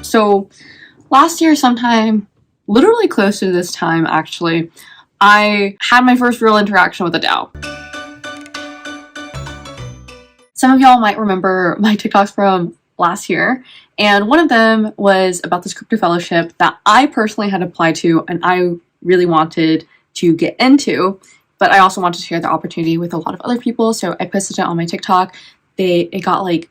So last year sometime, literally close to this time actually, I had my first real interaction with a DAO. Some of y'all might remember my TikToks from last year, and one of them was about this crypto fellowship that I personally had applied to and I really wanted to get into, but I also wanted to share the opportunity with a lot of other people, so I posted it on my TikTok. It got like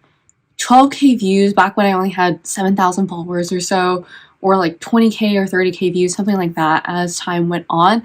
12k views back when I only had 7,000 followers or so, or like 20k or 30k views, something like that as time went on.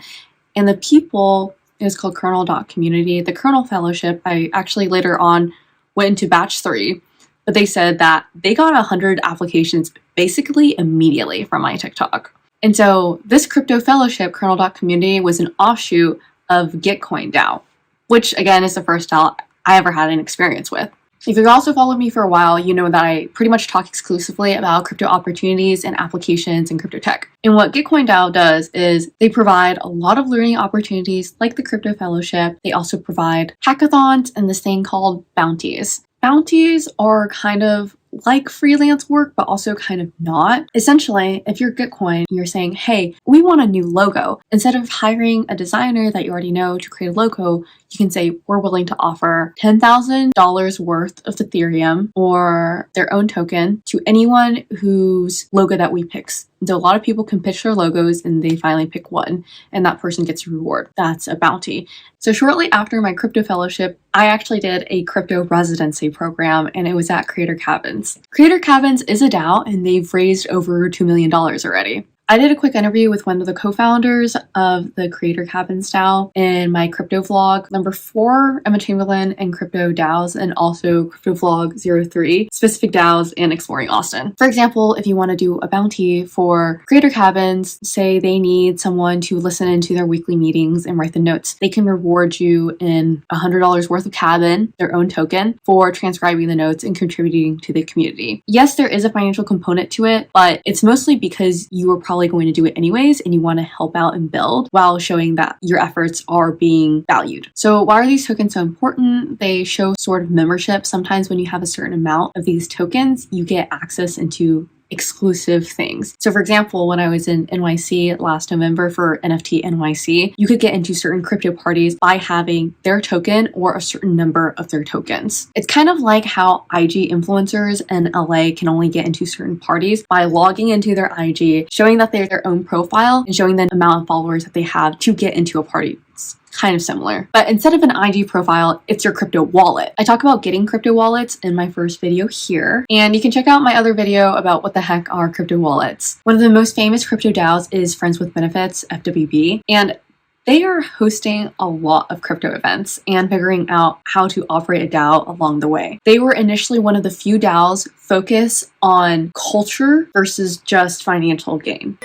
And the people, it was called kernel.community, the kernel fellowship, I actually later on went into batch 3, but they said that they got 100 applications basically immediately from my TikTok. And so this crypto fellowship, kernel.community, was an offshoot of Gitcoin DAO, which again is the first DAO I ever had an experience with. If you've also followed me for a while, you know that I pretty much talk exclusively about crypto opportunities and applications in crypto tech. And what Gitcoin DAO does is they provide a lot of learning opportunities like the crypto fellowship. They also provide hackathons and this thing called bounties. Bounties are kind of like freelance work, but also kind of not. Essentially, if you're Gitcoin, you're saying, hey, we want a new logo. Instead of hiring a designer that you already know to create a logo, you can say, we're willing to offer $10,000 worth of Ethereum or their own token to anyone whose logo that we pick. So a lot of people can pitch their logos and they finally pick one, and that person gets a reward. That's a bounty. So shortly after my crypto fellowship, I actually did a crypto residency program, and it was at creatorcabins. Creatorcabins is a DAO, and they've raised over $2 million already. I did a quick interview with one of the co-founders of the creatorcabins DAO in my crypto vlog number 4, Emma Chamberlain and crypto DAOs, and also crypto vlog 03, specific DAOs and exploring Austin. For example, if you want to do a bounty for creatorcabins, say they need someone to listen into their weekly meetings and write the notes, they can reward you in $100 worth of cabin, their own token, for transcribing the notes and contributing to the community. Yes, there is a financial component to it, but it's mostly because you are probably going to do it anyways and you want to help out and build while showing that your efforts are being valued. So why are these tokens so important? They show sort of membership. Sometimes when you have a certain amount of these tokens, you get access into exclusive things. So for example, when I was in NYC last November for NFT NYC, you could get into certain crypto parties by having their token or a certain number of their tokens. It's kind of like how IG influencers in LA can only get into certain parties by logging into their IG, showing that they're their own profile, and showing the amount of followers that they have to get into a party. It's kind of similar. But instead of an IG profile, it's your crypto wallet. I talk about getting crypto wallets in my first video here, and you can check out my other video about what the heck are crypto wallets. One of the most famous crypto DAOs is Friends with Benefits, FWB, and they are hosting a lot of crypto events and figuring out how to operate a DAO along the way. They were initially one of the few DAOs focused on culture versus just financial gain.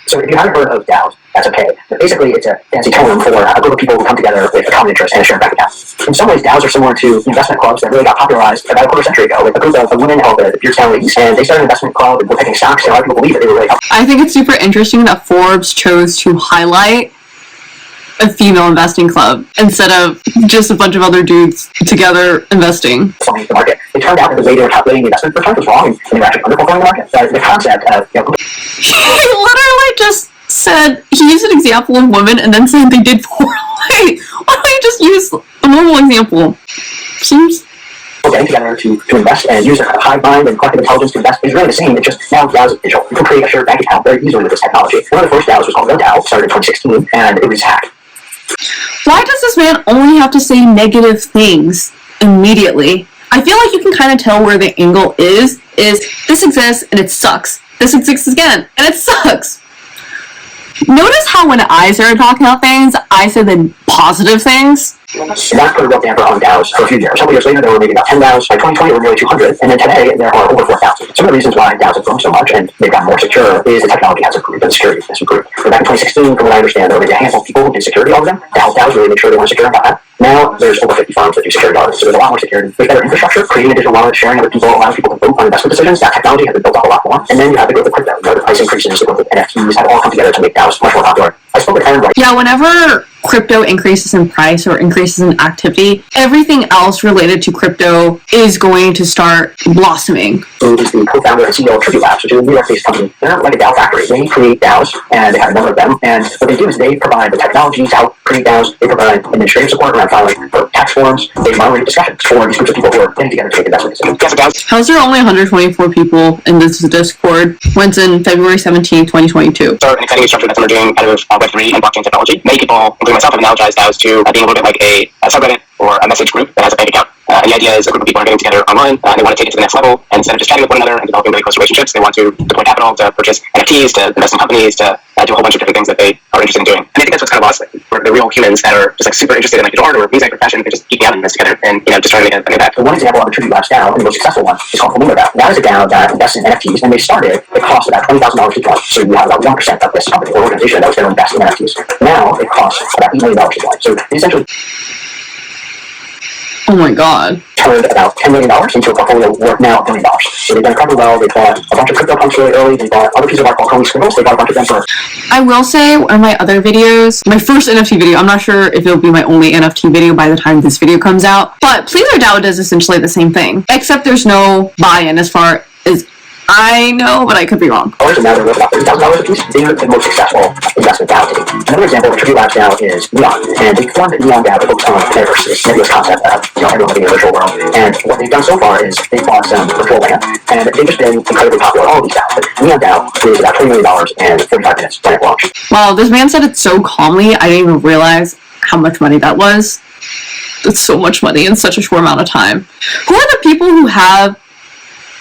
So if you haven't heard of DAOs, that's okay. But basically, it's a fancy term for a group of people who come together with a common interest and a shared bank account. In some ways, DAOs are similar to investment clubs that really got popularized about a quarter century ago with a group of women held the Iṛsᴛᴜᴜ Lɪṛդs, and they started an investment club and were picking stocks, and a lot of people believe that they were really helpful. I think it's super interesting that Forbes chose to highlight a female investing club instead of just a bunch of other dudes together investing. The market. It turned out that the way they were calculating the investment return was wrong, and they were actually underperforming the market. But the concept of he literally just said, he used an example of women and then said they did poorly. Why don't you just use a normal example? Seems getting together to invest and use a hive mind and collective intelligence to invest is really the same. It's just now DAOs is digital. You can create a shared bank account very easily with this technology. One of the first DAOs was called DAO, started in 2016, and it was hacked. Why does this man only have to say negative things immediately? I feel like you can kind of tell where the angle is this exists and it sucks. This exists again and it sucks. Notice how when I started talking about things, I said the positive things. And that put a real damper on DAOs for a few years. Several years later, there were maybe about 10 DAOs. By 2020, there were nearly 200. And then today, there are over 4,000. Some of the reasons why DAOs have grown so much and they've gotten more secure is the technology has improved and security has improved. But back in 2016, from what I understand, there were maybe a handful of people who did security all of them. DAOs really made sure they weren't secure about that. Now, there's over 50 firms that do security audits, so there's a lot more security. There's better infrastructure, creating a digital wallet, sharing it with people, allowing people to vote on investment decisions. That technology has been built up a lot more. And then you have the growth of crypto. The price increases, the growth of NFTs have all come together to make DAOs much more popular. I spoke with Aaron. Yeah, whenever crypto increases in price or increases in activity, everything else related to crypto is going to start blossoming. Who is the co-founder and CEO of Lɪṛds, which is a New York-based company. They're like a DAO factory. They create DAOs, and they have a number of them. And what they do is they provide the technology to help create DAOs. They provide administrative support around filing for tax forms. They moderate discussions for these groups of people who are getting together to make investment decisions. How's there only 124 people in this Discord when it's in February 17, 2022? So an exciting structure that's emerging out of Web3 and blockchain technology. Many people, including myself, have analogized DAOs to being a little bit like a subreddit or a message group that has a bank account. And the idea is a group of people are getting together online, and they want to take it to the next level. And instead of just chatting with one another and developing really close relationships, they want to deploy capital to purchase NFTs, to invest in companies, to do a whole bunch of different things that they are interested in doing. And I think that's what's kind of lost. We're the real humans that are just like super interested in like art or music or fashion. They're just geeking out in this together and just trying to make an impact. So one example of a Tɪᴍᴇsᴜ DAO, and the most successful one, is called Lɪṛds. That is a DAO that invests in NFTs, and they started. It cost about $20,000 to join, so you have about 1% of this company or organization that was going to invest in NFTs. Now it costs about $8 million to join. So they essentially, oh my god, turned about $10 million into a portfolio worth now $1 billion. So they've done incredibly well. They bought a bunch of crypto punks really early. They bought other pieces of art called kernel.community. They bought a bunch of them for. I will say one of my other videos, my first NFT video, I'm not sure if it'll be my only NFT video by the time this video comes out, but DAO does essentially the same thing, except there's no buy-in as far as I know, but I could be wrong. And now they're worth about $30,000 a piece. They're the most successful investment DAO to date. Another example of Tɪᴍᴇsᴜ DAO is Neon, and they formed Neon DAO to focus on metaverse, this nebulous concept of everyone living in a virtual world. And what they've done so far is they bought some virtual land, and they've just been incredibly popular. All of these DAOs, but Neon DAO raised about $20 million in 45 minutes when it launched. Wow, this man said it so calmly, I didn't even realize how much money that was. That's so much money in such a short amount of time. Who are the people who have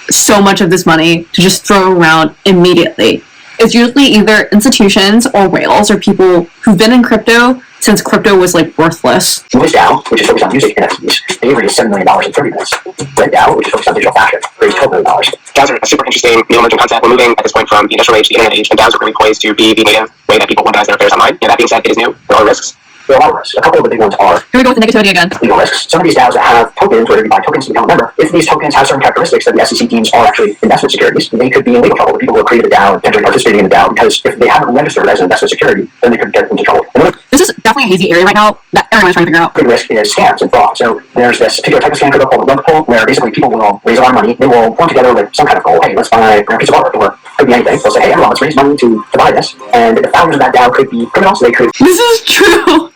so much of this money to just throw around immediately? It's usually either institutions or whales or people who've been in crypto since crypto was like worthless. This DAO, which is focused on music NFTs, they raised $7 million in 30 minutes. Red DAO, which is focused on digital fashion, raised $12 million. DAOs are a super interesting new emerging concept. We're moving at this point from the industrial age to the internet age, and DAOs are really poised to be the native way that people organize their affairs online. And that being said, it is new. There are risks. There are a lot of risks. A couple of the big ones are Here we go with the negativity again. legal risks. Some of these DAOs that have tokens, where you buy tokens to become a member, if these tokens have certain characteristics that the SEC deems are actually investment securities, they could be in legal trouble. The people who have created a DAO and potentially participating in the DAO, because if they haven't registered as an investment security, then they could get into trouble. Another This is definitely a hazy area right now that everyone's trying to figure out. big risk is scams and fraud. So there's this particular type of scam called a rug pull, where basically people will raise a lot of money. They will form together with some kind of goal. Hey, let's buy a piece of art, or could be anything. They'll say, hey, everyone, let's raise money to buy this. And the founders of that DAO could be criminals. They could. This is true.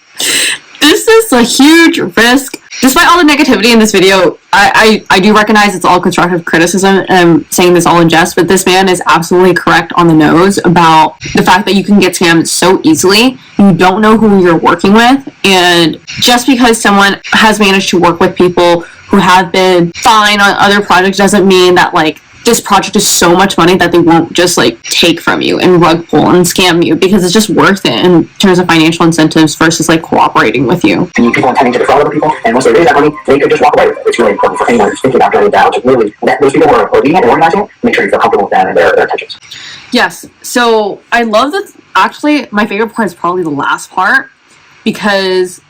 This is a huge risk. Despite all the negativity in this video, I do recognize it's all constructive criticism, and I'm saying this all in jest, but this man is absolutely correct on the nose about the fact that you can get scammed so easily. You don't know who you're working with, and just because someone has managed to work with people who have been fine on other projects doesn't mean that like this project is so much money that they won't just like take from you and rug pull and scam you, because it's just worth it in terms of financial incentives versus like cooperating with you. The people intending to defraud other people, and once they raise that money, they could just walk away with it. It's really important for anyone who's thinking about joining DAO to really let those people who are leading it and organizing it, make sure you feel comfortable with them and their intentions. Yes, so I love that. Actually, my favorite part is probably the last part, because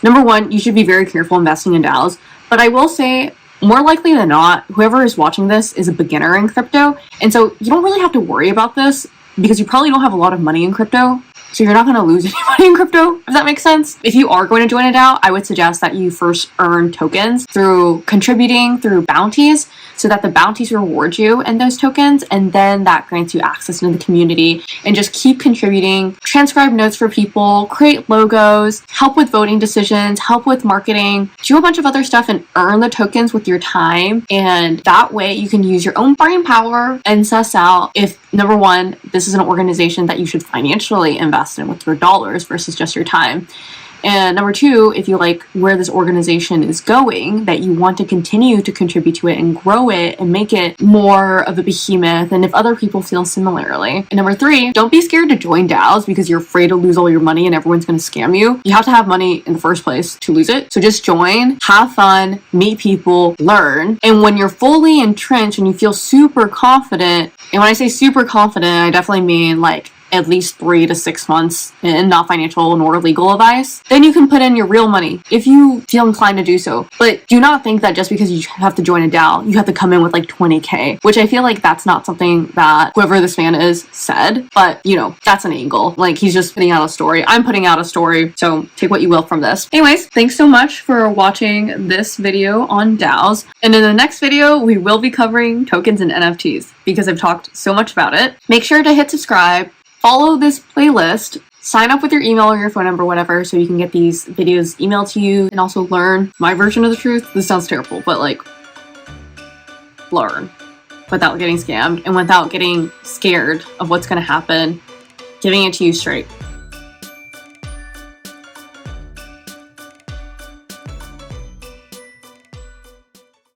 number one, you should be very careful investing in DAOs, but I will say, more likely than not, whoever is watching this is a beginner in crypto, and so you don't really have to worry about this because you probably don't have a lot of money in crypto, so you're not going to lose any money in crypto, if that makes sense. If you are going to join a DAO, I would suggest that you first earn tokens through contributing through bounties, so that the bounties reward you in those tokens, and then that grants you access into the community, and just keep contributing, transcribe notes for people, create logos, help with voting decisions, help with marketing, do a bunch of other stuff and earn the tokens with your time. And that way you can use your own brain power and suss out if, number one, this is an organization that you should financially invest in with your dollars versus just your time. And number two, if you like where this organization is going, that you want to continue to contribute to it and grow it and make it more of a behemoth, and if other people feel similarly. And number three, don't be scared to join DAOs because you're afraid to lose all your money and everyone's going to scam you. You have to have money in the first place to lose it. So just join, have fun, meet people, learn. And when you're fully entrenched and you feel super confident, and when I say super confident, I definitely mean like at least 3 to 6 months in, not financial nor legal advice, then you can put in your real money if you feel inclined to do so. But do not think that just because you have to join a DAO, you have to come in with like 20K, which I feel like that's not something that whoever this man is said, but you know, that's an angle. Like, he's just putting out a story. I'm putting out a story, so take what you will from this. Anyways, thanks so much for watching this video on DAOs. And in the next video, we will be covering tokens and NFTs because I've talked so much about it. Make sure to hit subscribe, follow this playlist, sign up with your email or your phone number, whatever, so you can get these videos emailed to you and also learn my version of the truth. This sounds terrible, but like, learn without getting scammed and without getting scared of what's going to happen, giving it to you straight.